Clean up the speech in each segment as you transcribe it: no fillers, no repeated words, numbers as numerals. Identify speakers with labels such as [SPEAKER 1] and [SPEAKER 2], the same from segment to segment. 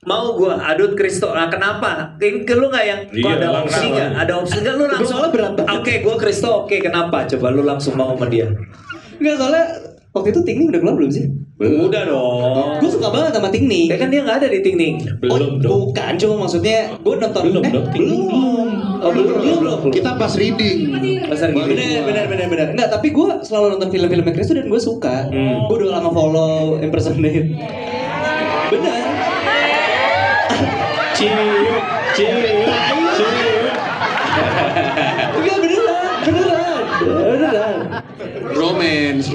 [SPEAKER 1] mau gue adut Kristo. Nah kenapa? Ke lu nggak yang kok ada opsi nggak? Ada opsi nggak lu langsung?
[SPEAKER 2] Soalnya berat banget.
[SPEAKER 1] Oke, gue Kristo. Oke, kenapa? Coba lu langsung mau sama dia.
[SPEAKER 2] Enggak, soalnya waktu itu Ting Ning udah keluar belum sih?
[SPEAKER 1] Udah dong.
[SPEAKER 2] Gue suka banget sama Ting Ning.
[SPEAKER 1] Ya kan dia nggak ada di Ting Ning.
[SPEAKER 3] Belum dong.
[SPEAKER 2] Bukan, cuma maksudnya gue nonton
[SPEAKER 3] Belum dong, Ting Ning.
[SPEAKER 2] belum. Oh, belum.
[SPEAKER 4] Kita pas reading.
[SPEAKER 1] Pasar gini.
[SPEAKER 2] Bener. Enggak, tapi gue selalu nonton film-filmnya Kristo dan gue suka. Gue udah lama follow impersonate. Bener.
[SPEAKER 3] Cium.
[SPEAKER 2] Enggak, beneran.
[SPEAKER 4] Romance.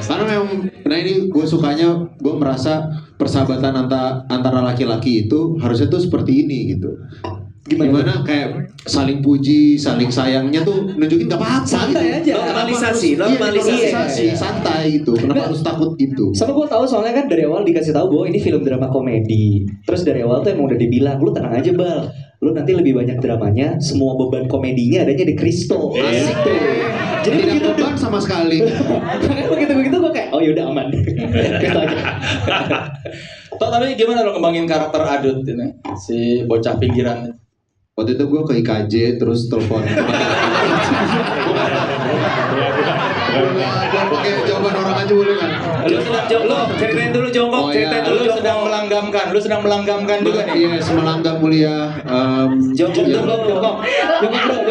[SPEAKER 4] Karena memang, nah ini gue sukanya, gue merasa persahabatan antara laki-laki itu harusnya tuh seperti ini gitu. Gimana kayak saling puji, saling sayangnya tuh nunjukin gak apa-apa.
[SPEAKER 2] Santai aja.
[SPEAKER 1] Normalisasi.
[SPEAKER 4] Santai gitu. Kenapa harus takut gitu?
[SPEAKER 2] Sama gue tahu soalnya kan dari awal dikasih tahu bahwa ini film drama komedi. Terus dari awal tuh emang udah dibilang, lu tenang aja Bal, lu nanti lebih banyak dramanya, semua beban komedinya adanya di Kristo. Asik tuh.
[SPEAKER 4] Jadi tidak beban sama sekali.
[SPEAKER 2] Karena begitu gue kayak, oh yaudah aman. Kristo aja.
[SPEAKER 5] Toh tapi gimana lo ngembangin karakter Adut ini si bocah pinggiran?
[SPEAKER 4] Waktu itu gue ke IKJ terus telepon. Gue pakai jawaban orang aja boleh kan?
[SPEAKER 1] Lu sedang jongkok. Ceritain dulu jongkok.
[SPEAKER 4] Oh,
[SPEAKER 1] Ceritain
[SPEAKER 4] iya.
[SPEAKER 1] dulu
[SPEAKER 5] Lu sedang melanggamkan juga nih.
[SPEAKER 4] Iya, semelanggang mulia.
[SPEAKER 1] Jongkok
[SPEAKER 4] iya.
[SPEAKER 1] dulu.
[SPEAKER 2] Jongkok.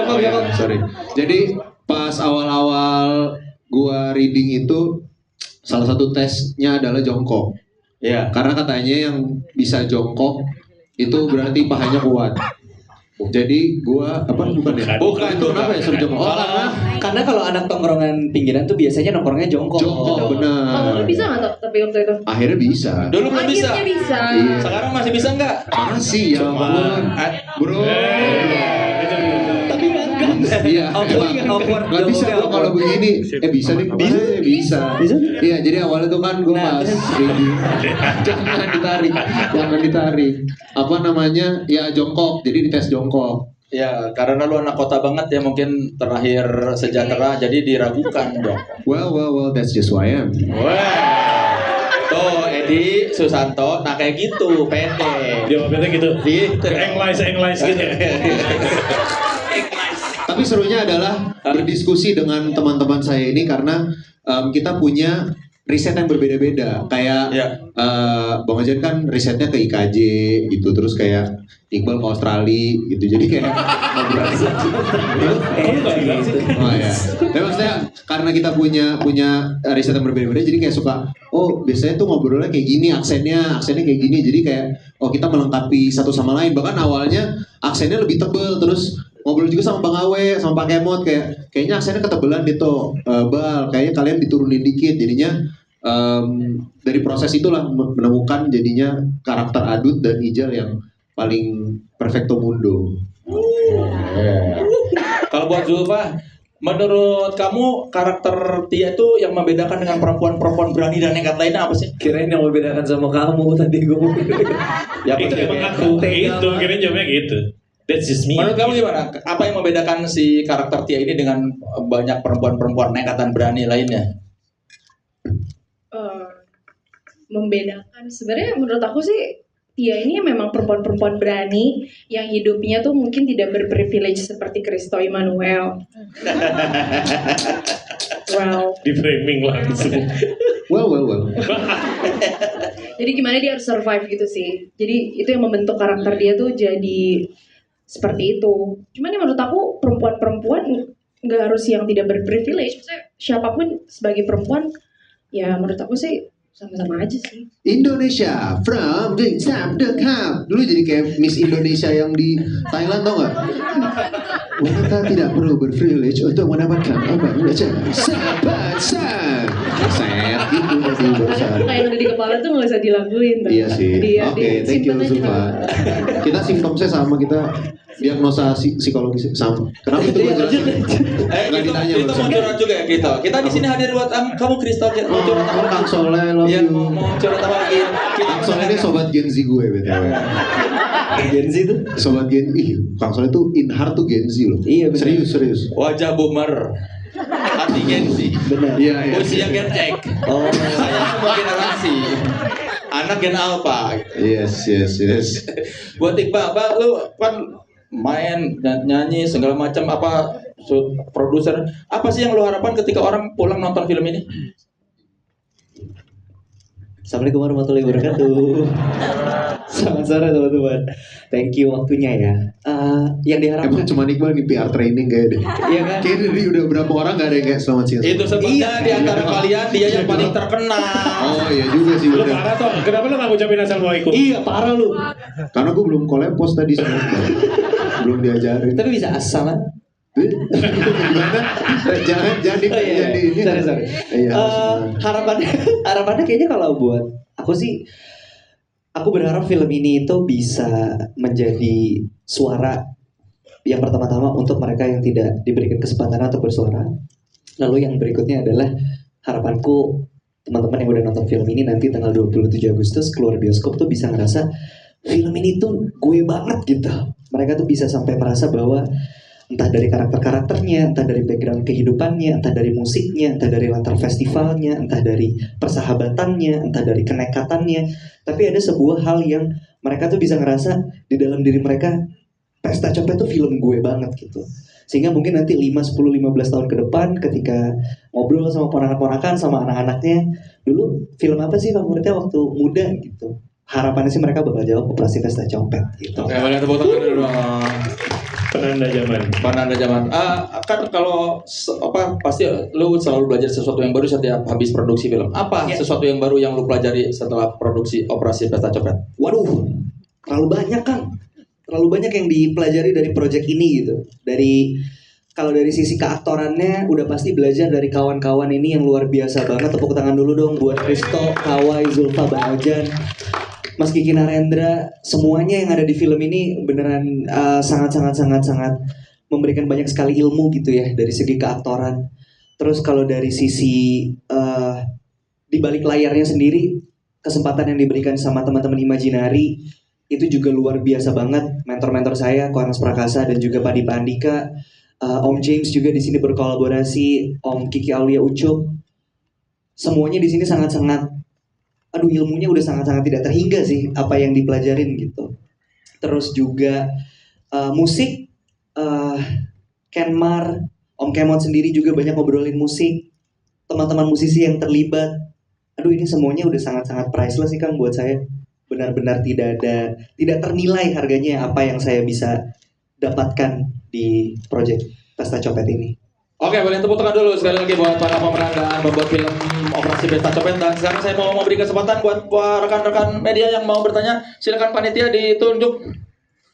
[SPEAKER 4] Oh, iya, sorry. Jadi pas awal-awal gua reading itu salah satu tesnya adalah jongkok.
[SPEAKER 5] Iya.
[SPEAKER 4] Karena katanya yang bisa jongkok itu berarti pahanya kuat. Jadi gua bukan ya?
[SPEAKER 5] Bukan.
[SPEAKER 4] Itu kenapa ya suruh jongkok? Oh,
[SPEAKER 2] Karena kalau anak tongkrongan pinggiran tuh biasanya nongkrongnya jongkok.
[SPEAKER 4] jongkok
[SPEAKER 6] Kalau
[SPEAKER 4] benar.
[SPEAKER 6] lu bisa nggak tapi waktu itu?
[SPEAKER 4] Akhirnya bisa.
[SPEAKER 5] Dulu belum bisa.
[SPEAKER 6] Akhirnya bisa.
[SPEAKER 4] Iya.
[SPEAKER 5] Sekarang masih bisa nggak?
[SPEAKER 4] Masih ya ampun. Bro.
[SPEAKER 2] Tapi enggak.
[SPEAKER 4] Iya.
[SPEAKER 1] Awkward.
[SPEAKER 4] Gak bisa gua kalau begini. Bisa nih. Bisa. Iya, jadi awalnya tuh kan gua pas ready. Jangan ditarik. Apa namanya? Ya jongkok. Jadi dites jongkok.
[SPEAKER 5] Ya, karena lu anak kota banget ya mungkin terlahir sejahtera jadi diragukan dong.
[SPEAKER 4] Well, that's just who I am.
[SPEAKER 5] Wah. Tuh Edi Susanto, nah kayak gitu, pede.
[SPEAKER 3] Jawabnya gitu.
[SPEAKER 5] Gitu.
[SPEAKER 3] English gitu.
[SPEAKER 4] Tapi serunya adalah berdiskusi dengan teman-teman saya ini karena kita punya riset yang berbeda-beda. Kayak
[SPEAKER 5] Ya.
[SPEAKER 4] Bang Ajan kan risetnya ke IKJ gitu, terus kayak Iqbal ke Australia gitu. Jadi kayak ngobrol. Oh ya. Tapi maksudnya karena kita punya riset yang berbeda-beda, jadi kayak suka. Oh biasanya tuh ngobrolnya kayak gini, aksennya kayak gini. Jadi kayak kita melengkapi satu sama lain. Bahkan awalnya aksennya lebih tebel, terus ngobrol juga sama Bang Awe, sama Pak Kemot kayaknya aksennya ketebelan gitu, Bal, kayaknya kalian diturunin dikit, jadinya dari proses itulah menemukan jadinya karakter Adut dan Ijal yang paling perfecto mundo.
[SPEAKER 5] Kalau buat Zulfa, menurut kamu karakter Tia itu yang membedakan dengan perempuan-perempuan berani dan nekat lainnya apa sih?
[SPEAKER 1] Kirain yang membedakan sama kamu tadi gue.
[SPEAKER 5] Ya,
[SPEAKER 3] Itu
[SPEAKER 5] pasti
[SPEAKER 3] emang
[SPEAKER 5] kayak
[SPEAKER 3] aku.
[SPEAKER 5] gitu.
[SPEAKER 3] Itu kira jawabnya gitu. That's just me.
[SPEAKER 5] Menurut kamu gimana? Apa yang membedakan si karakter Tia ini dengan banyak perempuan-perempuan nekat dan berani lainnya?
[SPEAKER 6] Membedakan sebenarnya menurut aku sih Tia ini memang perempuan-perempuan berani yang hidupnya tuh mungkin tidak berprivilege seperti Kristo Immanuel. Well,
[SPEAKER 3] Di framing langsung.
[SPEAKER 4] Well.
[SPEAKER 6] jadi gimana dia harus survive gitu sih. Jadi itu yang membentuk karakter dia tuh jadi seperti itu. Cuman yang menurut aku perempuan-perempuan nggak harus yang tidak berprivilege. Maksudnya siapapun sebagai perempuan ya menurut aku sih sama-sama aja sih.
[SPEAKER 4] Indonesia from the top the cup. Dulu jadi kayak Miss Indonesia yang di Thailand, tau gak? Wanita tidak perlu berprivilege untuk mendapatkan apa saja. Sahabat set gitu tadi barusan.
[SPEAKER 6] Kayak yang ada di kepala tuh nggak usah dilakuin. Tuh.
[SPEAKER 4] Iya sih. Oke, thank you
[SPEAKER 6] simpen aja.
[SPEAKER 4] Zulfa. Kita simptomnya sama, kita diagnosa psikologis sama. Kenapa itu gue jelasin? Nggak ditanya
[SPEAKER 5] Kita mau curhat juga ya kita. Kita di sini hadir buat kamu Kristo. Mau curhat apa?
[SPEAKER 4] Kang Soleh, love
[SPEAKER 5] Iya,
[SPEAKER 4] you.
[SPEAKER 5] mau curhat apa lagi?
[SPEAKER 4] Kang Soleh ini sobat Gen Z gue BTW.
[SPEAKER 2] Gen Z tuh.
[SPEAKER 4] Sobat Gen Kang Soleh tuh in heart tuh Gen Z loh.
[SPEAKER 2] Iya, bener.
[SPEAKER 4] Serius.
[SPEAKER 5] Wajah boomer. Hati Gen Z.
[SPEAKER 2] Benar.
[SPEAKER 4] Iya.
[SPEAKER 5] Usia Gen X.
[SPEAKER 2] Oh.
[SPEAKER 5] Saya semua generasi. Anak Gen Alpha gitu.
[SPEAKER 4] Yes.
[SPEAKER 5] Buat Iqbal, lu kan main nyanyi segala macam apa produser, apa sih yang lu harapkan ketika orang pulang nonton film ini?
[SPEAKER 2] Assalamualaikum warahmatullahi wabarakatuh. Selamat sore teman-teman. Thank you waktunya ya. Yang diharapkan
[SPEAKER 4] Emang cuma Iqbal nih PR training kayak deh.
[SPEAKER 2] Iya kan?
[SPEAKER 4] Kayaknya dari udah berapa orang gak ada yang kayak selamat siang.
[SPEAKER 5] Itu sebabnya di antara kalian dia yang paling terkenal.
[SPEAKER 4] Oh iya juga sih
[SPEAKER 3] Lu
[SPEAKER 4] bener.
[SPEAKER 3] parah toh. Kenapa lu gak ngucapin assalamualaikum?
[SPEAKER 2] Iya parah lu.
[SPEAKER 4] Karena gue belum kolepos tadi sama Iqbal. Belum diajarin.
[SPEAKER 2] Tapi bisa asal kan?
[SPEAKER 4] Gimana? Jangan di
[SPEAKER 2] Oh, iya.
[SPEAKER 4] ini.
[SPEAKER 2] Sorry.
[SPEAKER 4] Iya.
[SPEAKER 2] Harapannya kayaknya kalau buat aku sih, aku berharap film ini itu bisa menjadi suara yang pertama-tama untuk mereka yang tidak diberikan kesempatan untuk bersuara. Lalu yang berikutnya adalah harapanku teman-teman yang udah nonton film ini nanti tanggal 27 Agustus keluar bioskop tuh bisa ngerasa film ini tuh gue banget gitu. Mereka tuh bisa sampai merasa bahwa entah dari karakter-karakternya, entah dari background kehidupannya, entah dari musiknya, entah dari latar festivalnya, entah dari persahabatannya, entah dari kenekatannya, tapi ada sebuah hal yang mereka tuh bisa ngerasa di dalam diri mereka, Pesta Copet tuh film gue banget gitu. Sehingga mungkin nanti 5, 10, 15 tahun ke depan ketika ngobrol sama ponakan-ponakan, sama anak-anaknya, dulu film apa sih favoritnya waktu muda gitu. Harapannya sih mereka bakal jawab Operasi Pesta Copet gitu.
[SPEAKER 5] Oke, boleh tepuk tangan dulu dong.
[SPEAKER 3] Penanda zaman.
[SPEAKER 5] Penanda zaman. Kan kalau pasti lu selalu belajar sesuatu yang baru setiap habis produksi film. Apa
[SPEAKER 2] Ya.
[SPEAKER 5] sesuatu yang baru yang lu pelajari setelah produksi Operasi Pesta Copet?
[SPEAKER 2] Waduh, terlalu banyak Kang. Terlalu banyak yang dipelajari dari project ini gitu. Kalau dari sisi keaktorannya udah pasti belajar dari kawan-kawan ini yang luar biasa banget. Tepuk tangan dulu dong buat Kristo, Kawai, Zulfa, Bang Ojan, Mas Kiki Narendra, semuanya yang ada di film ini beneran sangat memberikan banyak sekali ilmu gitu ya dari segi keaktoran. Terus kalau dari sisi di balik layarnya sendiri, kesempatan yang diberikan sama teman-teman Imaginary itu juga luar biasa banget. Mentor-mentor saya, Ko Anas Prakasa dan juga Padi Pandika, Om James juga di sini berkolaborasi, Om Kiki Aulia Ucup. Semuanya di sini sangat-sangat, aduh ilmunya udah sangat-sangat tidak terhingga sih apa yang dipelajarin gitu. Terus juga musik, Kenmar, Om Kemon sendiri juga banyak ngobrolin musik. Teman-teman musisi yang terlibat, aduh ini semuanya udah sangat-sangat priceless sih Kang buat saya. Benar-benar tidak ternilai harganya apa yang saya bisa dapatkan di project Pesta Copet ini.
[SPEAKER 5] Oke, boleh tepuk tangan dulu sekali lagi buat para pemeran dan pembuat film Operasi Pesta Copet. Dan sekarang saya mau memberi kesempatan buat rekan-rekan media yang mau bertanya. Silakan panitia ditunjuk